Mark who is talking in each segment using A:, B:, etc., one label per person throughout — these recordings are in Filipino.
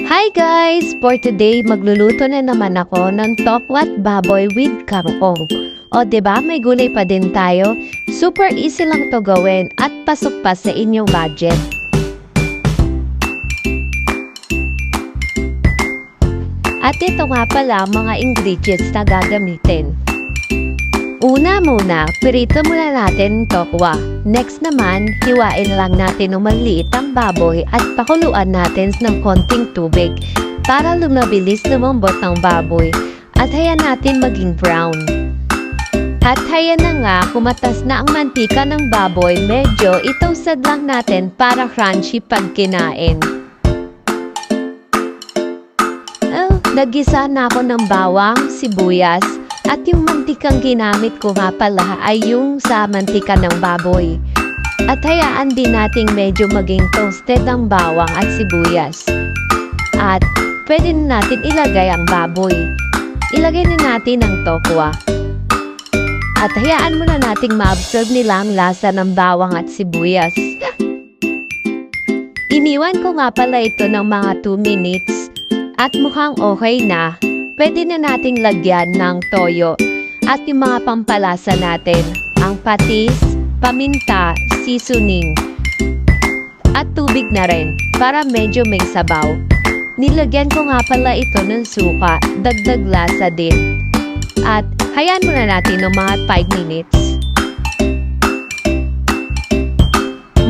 A: Hi guys! For today, magluluto na naman ako ng tokwat baboy with kangkong. O diba, may gulay pa din tayo? Super easy lang to gawin at pasok pa sa inyong budget. At ito nga pala mga ingredients na gagamitin. Una muna, pirito muna natin tokwa. Next naman, hiwain lang natin ng maliit ang baboy at pakuluan natin ng konting tubig para lumabilis lumambot ang baboy at hayan natin maging brown. At hayan na nga, kumatas na ang mantika ng baboy, medyo itoasted lang natin para crunchy pag kinain. Nagisa na ako ng bawang, sibuyas, at yung mantikang ginamit ko nga pala ay yung sa mantika ng baboy. At hayaan din nating medyo maging toasted ang bawang at sibuyas. At pwede na natin ilagay ang baboy. Ilagay na natin ang tokwa. At hayaan muna nating ma-absorb nila ang lasa ng bawang at sibuyas. Iniwan ko nga pala ito ng mga 2 minutes. At mukhang okay na, pwede na nating lagyan ng toyo at yung mga pampalasa natin, ang patis, paminta, seasoning, at tubig na rin para medyo may sabaw. Nilagyan ko nga pala ito ng suka, dagdag lasa din. At hayaan muna natin ng mga 5 minutes.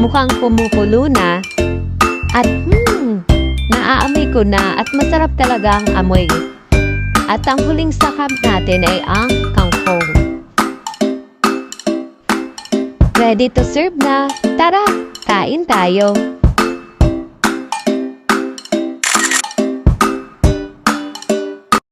A: Mukhang kumukulo na at naaamoy ko na at masarap talaga ang amoy. At ang huling sakap natin ay ang kangkong. Ready to serve na! Tara, kain tayo!